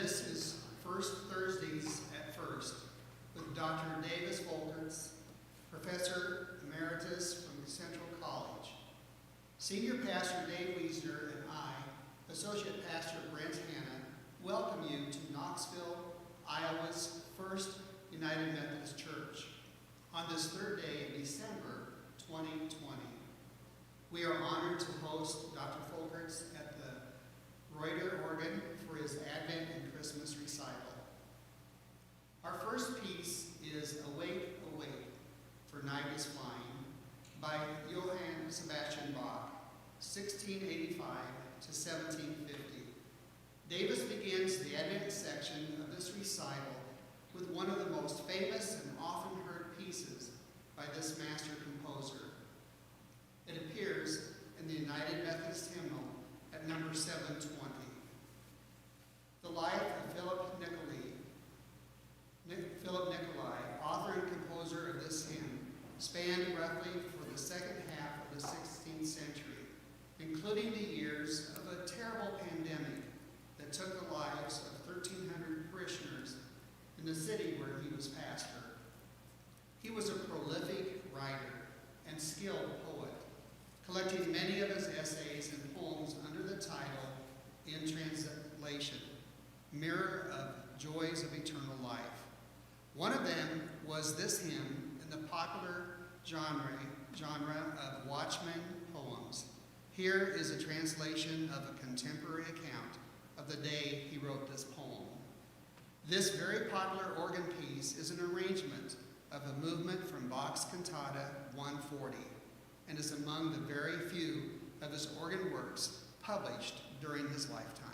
This is First Thursdays at First with Dr. Davis Folkerts, Professor Emeritus from Central College. Senior Pastor Dave Wiesner and I, Associate Pastor Brent Hanna, welcome you to Knoxville, Iowa's First United Methodist Church on this third day of December 2020. We are honored to host Dr. Folkerts at the Reuter organ for his Advent and Christmas recital. Our first piece is Awake, Awake, for Night is Flying by Johann Sebastian Bach, 1685 to 1750. Davis begins the Advent section of this recital with one of the most famous and often heard pieces by this master composer. It appears in the United Methodist Hymnal at number 720. The life of Philip Nicolai, author and composer of this hymn, spanned roughly for the second half of the 16th century, including the years of a terrible pandemic that took the lives of 1,300 parishioners in the city where he was pastor. He was a prolific writer and skilled poet, collecting many of his essays and poems under the title, in translation, Mirror of Joys of Eternal Life. One of them was this hymn in the popular genre of Watchman poems. Here is a translation of a contemporary account of the day he wrote this poem. This very popular organ piece is an arrangement of a movement from Bach's Cantata 140 and is among the very few of his organ works published during his lifetime.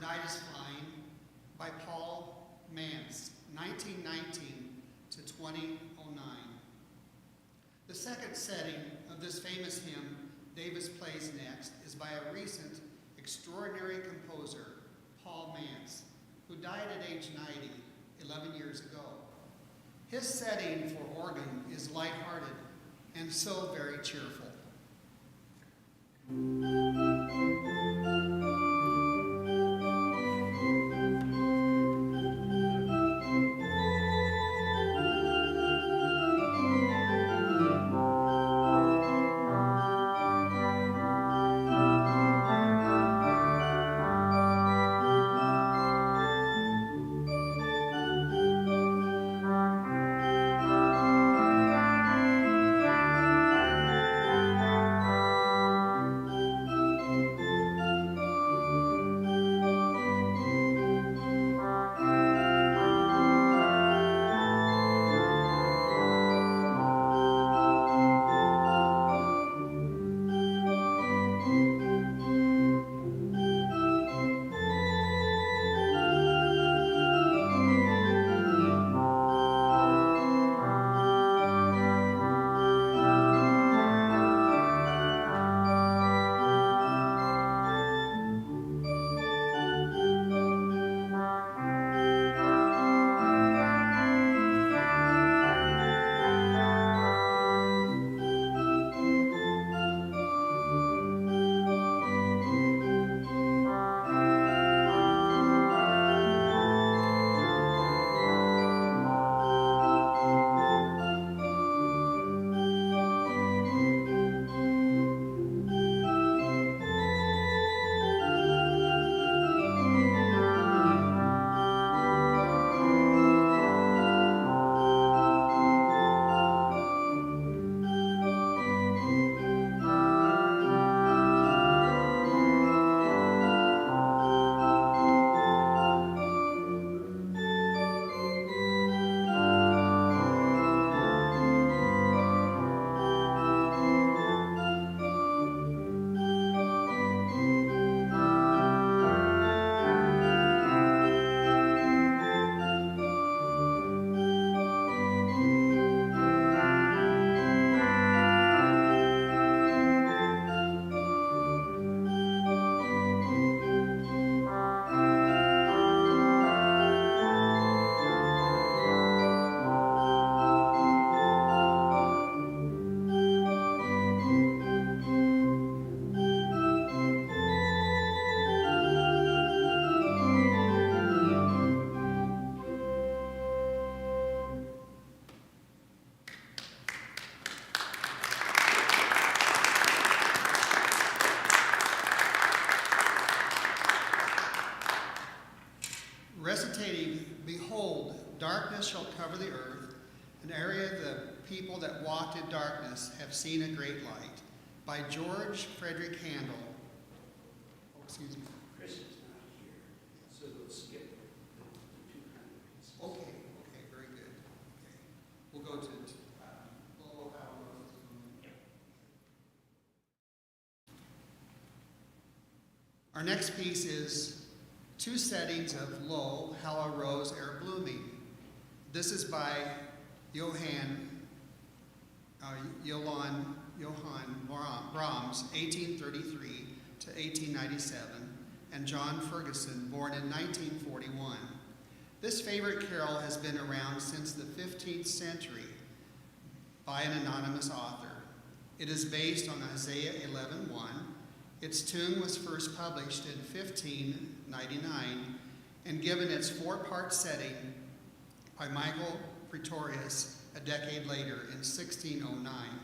Night is Flying by Paul Mance, 1919 to 2009. The second setting of this famous hymn, Davis Plays Next, is by a recent extraordinary composer, Paul Mance, who died at age 90, 11 years ago. His setting for organ is lighthearted and so very cheerful. Recitating, "Behold, darkness shall cover the earth, an area of the people that walked in darkness have seen a great light," by George Frederick Handel. Oh, excuse me. Chris is not here, so we'll skip the 200 pieces. Okay, very good. Okay. We'll go to Lo, How a Rose is Blooming. Our next piece is two settings of Lo, How a Rose Ere Blooming. This is by Johann Brahms, 1833 to 1897, and John Ferguson, born in 1941. This favorite carol has been around since the 15th century by an anonymous author. It is based on Isaiah 11:1. Its tune was first published in 1599 and given its four-part setting by Michael Pretorius a decade later in 1609.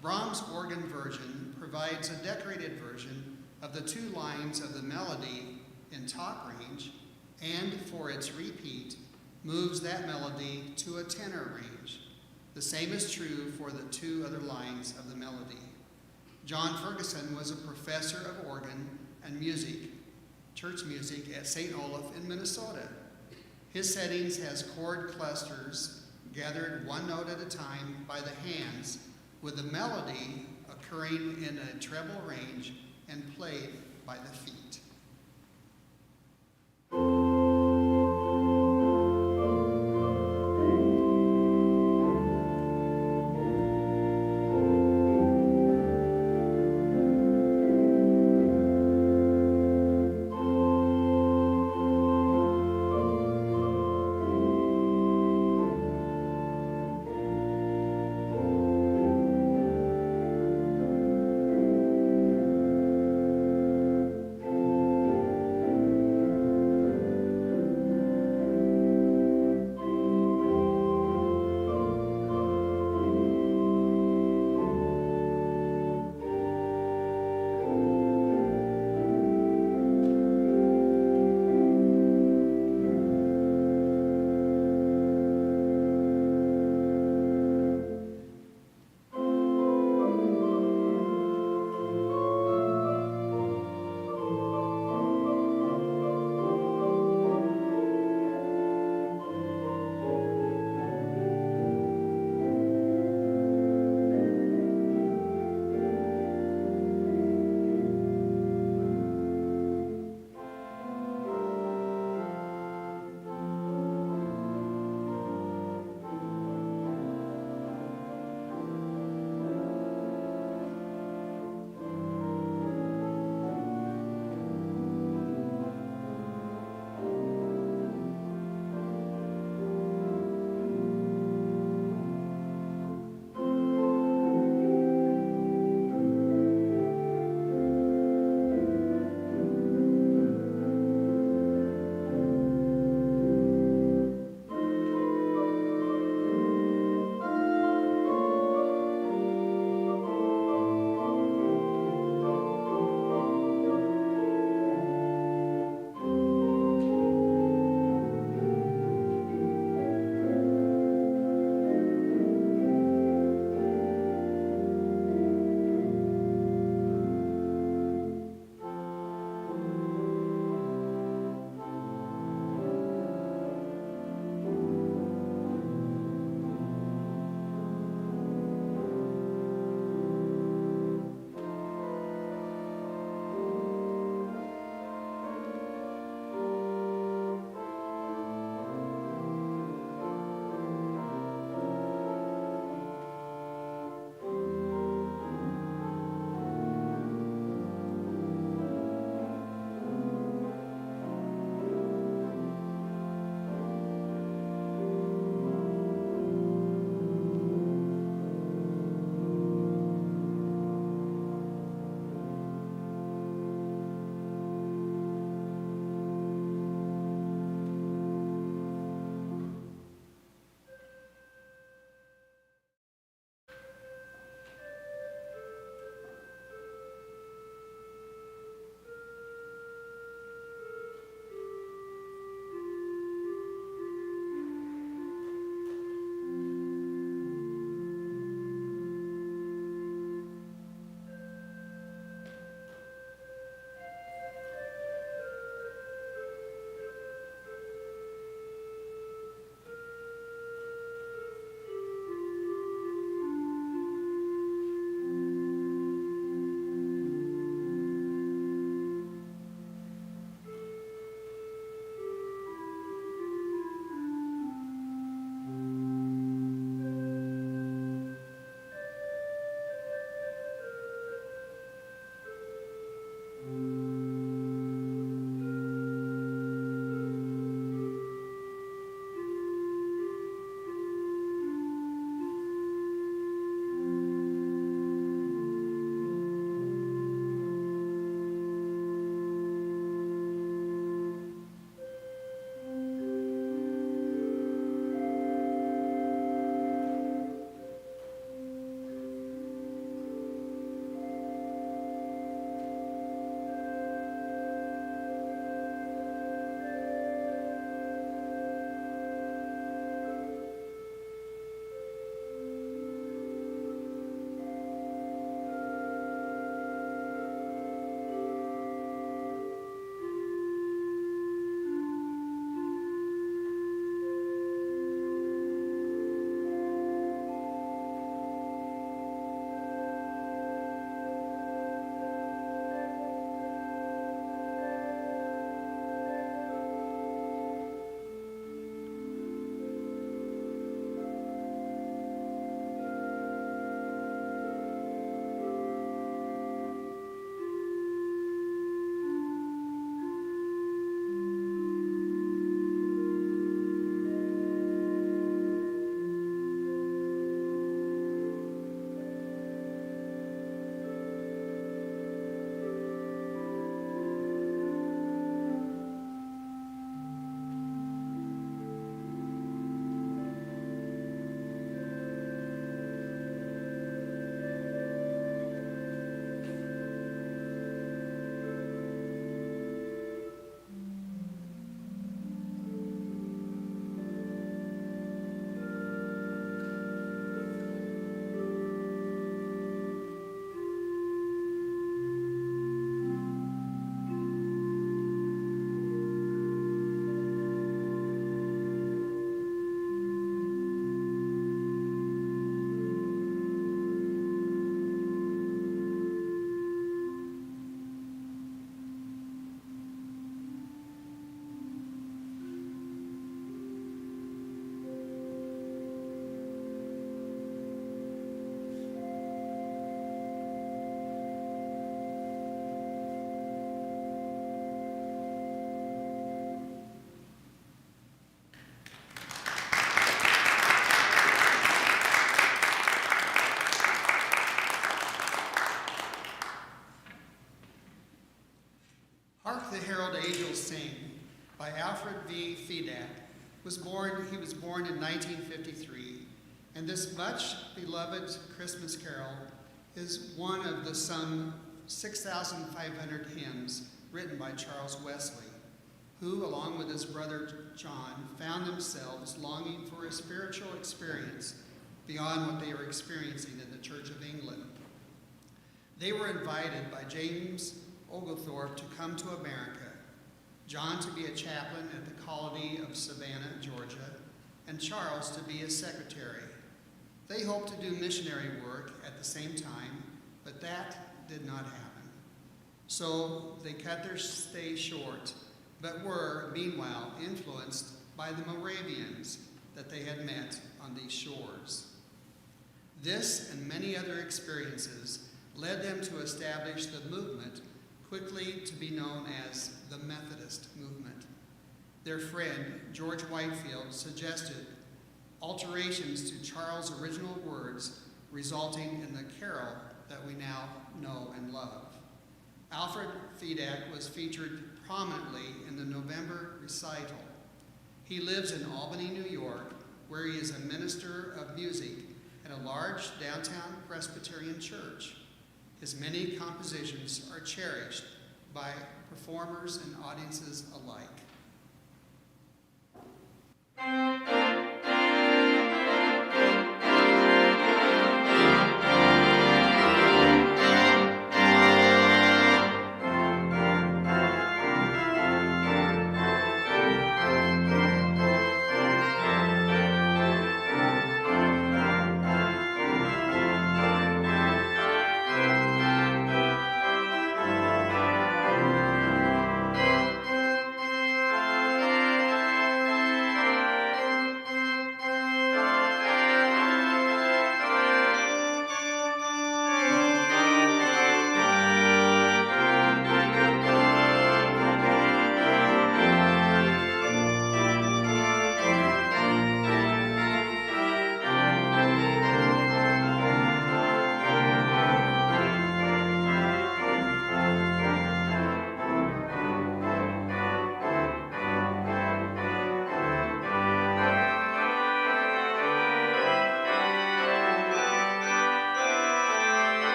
Brahms' organ version provides a decorated version of the two lines of the melody in top range, and for its repeat, moves that melody to a tenor range. The same is true for the two other lines of the melody. John Ferguson was a professor of organ and music, church music at St. Olaf in Minnesota. His settings has chord clusters gathered one note at a time by the hands, with the melody occurring in a treble range and played by the feet. Hark the Herald Angels Sing by Alfred V. Fedak was born in 1953, and this much beloved Christmas carol is one of the some 6,500 hymns written by Charles Wesley, who, along with his brother John, found themselves longing for a spiritual experience beyond what they were experiencing in the Church of England. They were invited by James Oglethorpe to come to America, John to be a chaplain at the colony of Savannah, Georgia, and Charles to be his secretary. They hoped to do missionary work at the same time, but that did not happen. So they cut their stay short, but were, meanwhile, influenced by the Moravians that they had met on these shores. This and many other experiences led them to establish the movement quickly to be known as the Methodist movement. Their friend, George Whitefield, suggested alterations to Charles' original words, resulting in the carol that we now know and love. Alfred Fedak was featured prominently in the November recital. He lives in Albany, New York, where he is a minister of music at a large downtown Presbyterian church. His many compositions are cherished by performers and audiences alike.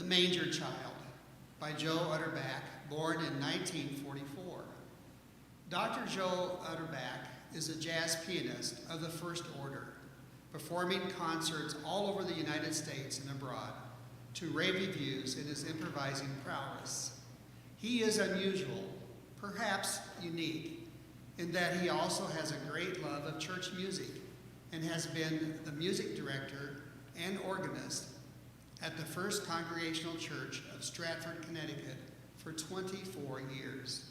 Manger Child by Joe Utterback, born in 1944. Dr. Joe Utterback is a jazz pianist of the first order, performing concerts all over the United States and abroad to rave reviews in his improvising prowess. He is unusual, perhaps unique, in that he also has a great love of church music and has been the music director and organist at the First Congregational Church of Stratford, Connecticut for 24 years.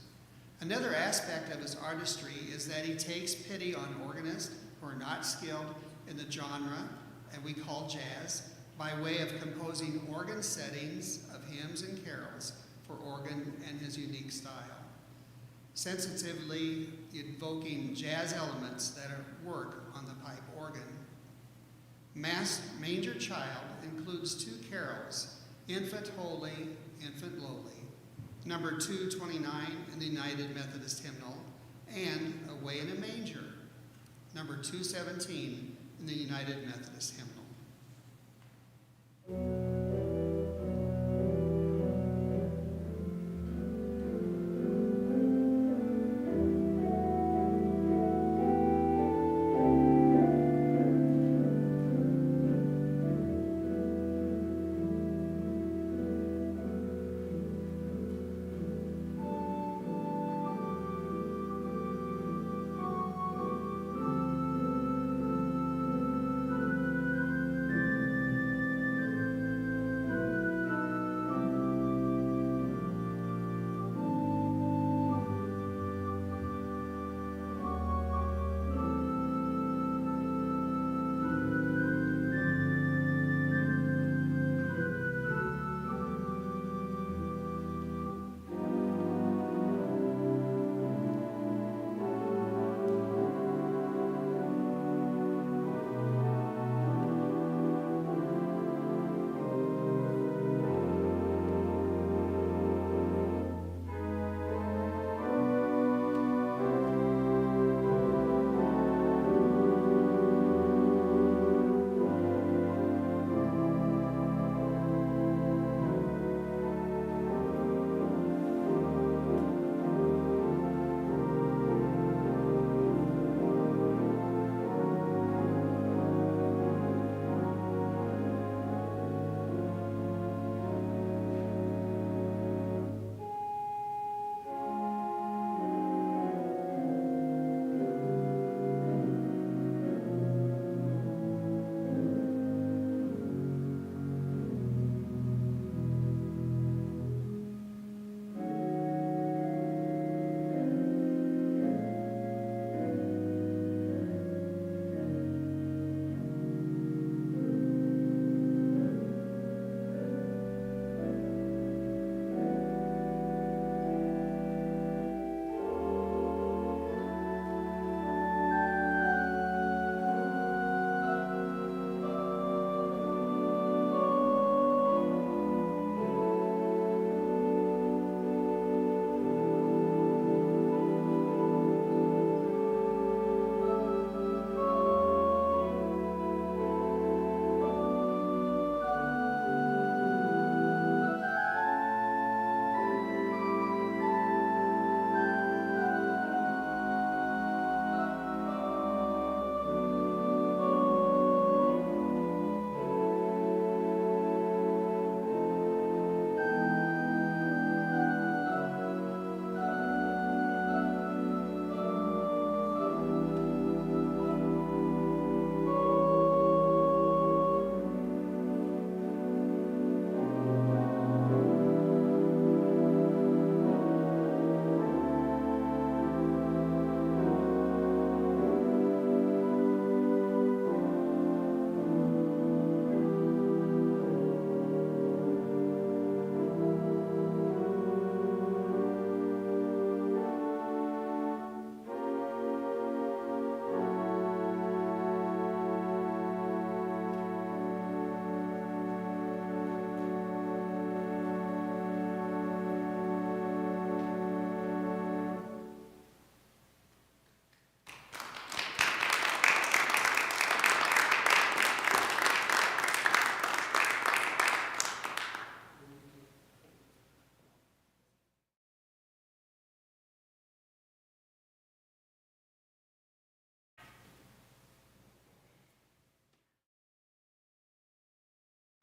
Another aspect of his artistry is that he takes pity on organists who are not skilled in the genre, and we call jazz, by way of composing organ settings of hymns and carols for organ and his unique style, sensitively invoking jazz elements that work on the pipe organ. Manger Child includes two carols, Infant Holy, Infant Lowly, number 229 in the United Methodist Hymnal, and Away in a Manger, number 217 in the United Methodist Hymnal.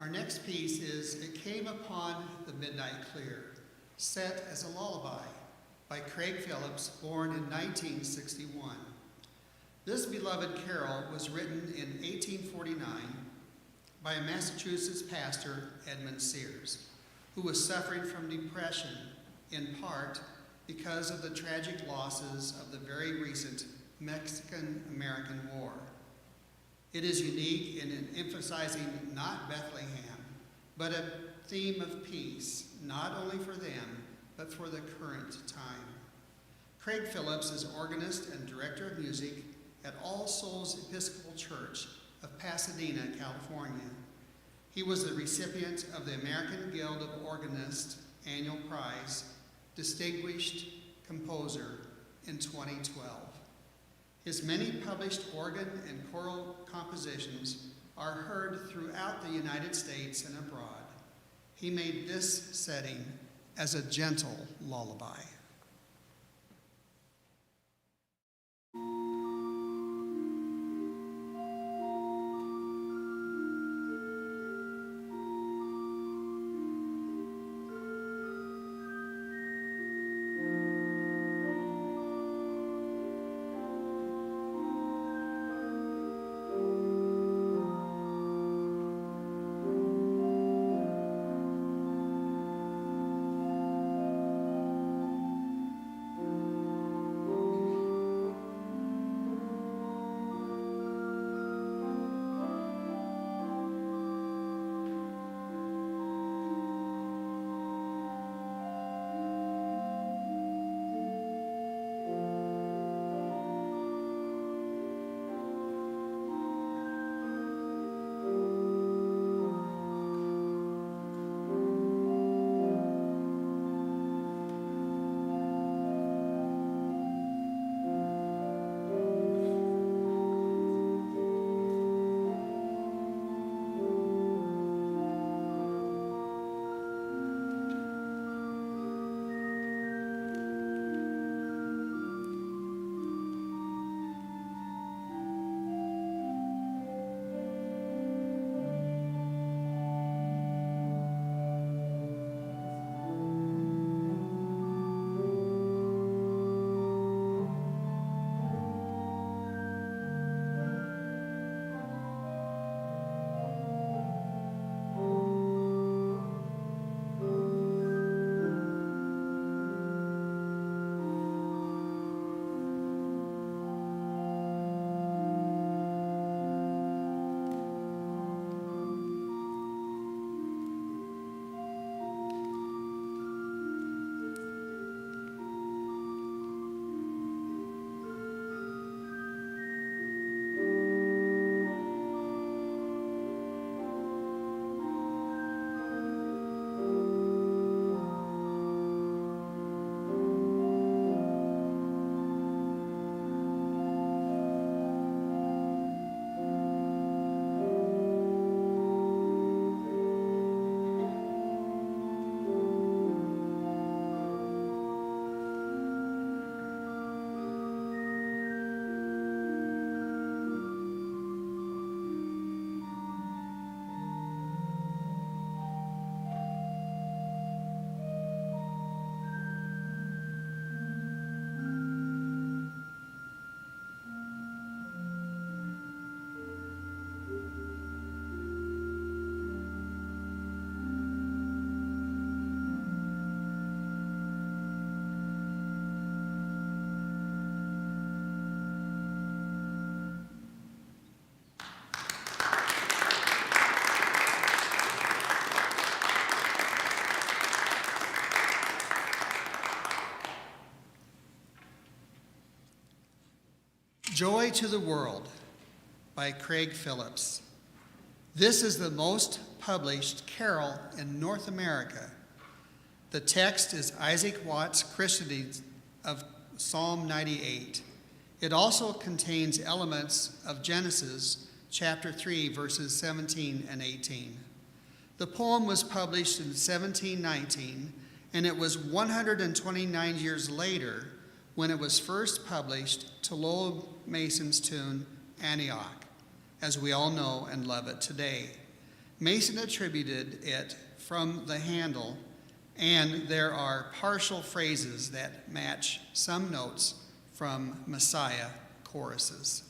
Our next piece is It Came Upon the Midnight Clear, set as a lullaby by Craig Phillips, born in 1961. This beloved carol was written in 1849 by a Massachusetts pastor, Edmund Sears, who was suffering from depression, in part because of the tragic losses of the very recent Mexican-American War. It is unique in emphasizing not Bethlehem, but a theme of peace, not only for them, but for the current time. Craig Phillips is organist and director of music at All Souls Episcopal Church of Pasadena, California. He was the recipient of the American Guild of Organists Annual Prize, Distinguished Composer in 2012. His many published organ and choral compositions are heard throughout the United States and abroad. He made this setting as a gentle lullaby. Joy to the World by Craig Phillips. This is the most published carol in North America. The text is Isaac Watts' Christity of Psalm 98. It also contains elements of Genesis chapter 3, verses 17 and 18. The poem was published in 1719, and it was 129 years later when it was first published to Lowell Mason's tune, Antioch, as we all know and love it today. Mason attributed it from the handle, and there are partial phrases that match some notes from Messiah choruses.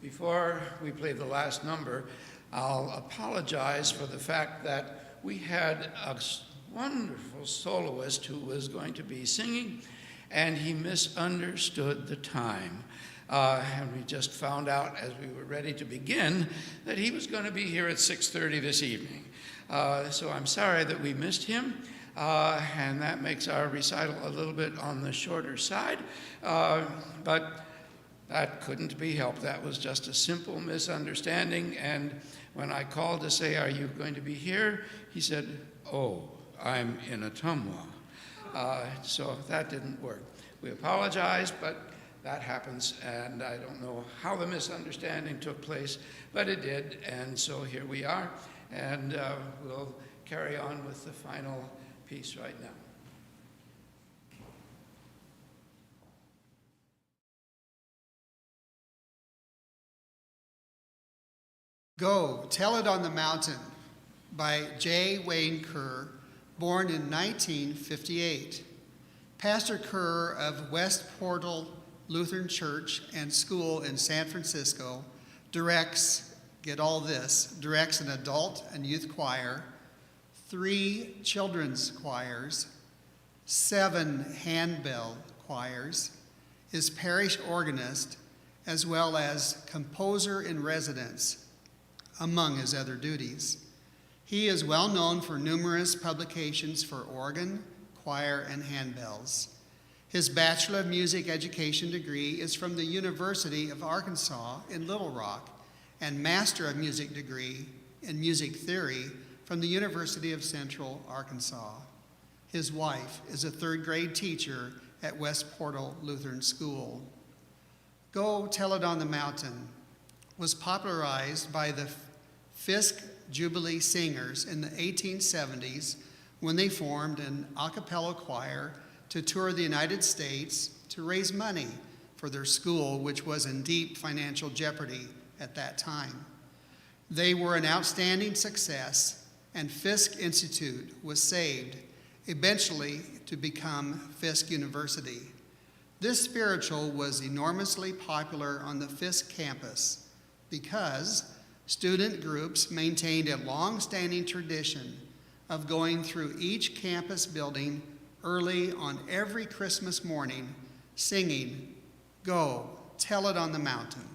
Before we play the last number, I'll apologize for the fact that we had a wonderful soloist who was going to be singing, and he misunderstood the time. And we just found out as we were ready to begin that he was going to be here at 6:30 this evening. So I'm sorry that we missed him, and that makes our recital a little bit on the shorter side, but that couldn't be helped. That was just a simple misunderstanding, and when I called to say, "Are you going to be here?" he said, "Oh, I'm in Ottumwa." So that didn't work. We apologize, but that happens, and I don't know how the misunderstanding took place, but it did, and so here we are, and we'll carry on with the final piece right now. Go, Tell It on the Mountain by J. Wayne Kerr, born in 1958. Pastor Kerr of West Portal Lutheran Church and School in San Francisco directs, get all this, directs an adult and youth choir, 3 children's choirs, 7 handbell choirs, is parish organist, as well as composer in residence, among his other duties. He is well known for numerous publications for organ, choir, and handbells. His Bachelor of Music Education degree is from the University of Arkansas in Little Rock, and Master of Music degree in Music Theory from the University of Central Arkansas. His wife is a third-grade teacher at West Portal Lutheran School. Go Tell It on the Mountain was popularized by the Fisk Jubilee Singers in the 1870s when they formed an a cappella choir to tour the United States to raise money for their school, which was in deep financial jeopardy at that time. They were an outstanding success, and Fisk Institute was saved, eventually to become Fisk University. This spiritual was enormously popular on the Fisk campus because student groups maintained a long-standing tradition of going through each campus building early on every Christmas morning, singing, "Go, Tell It on the Mountain."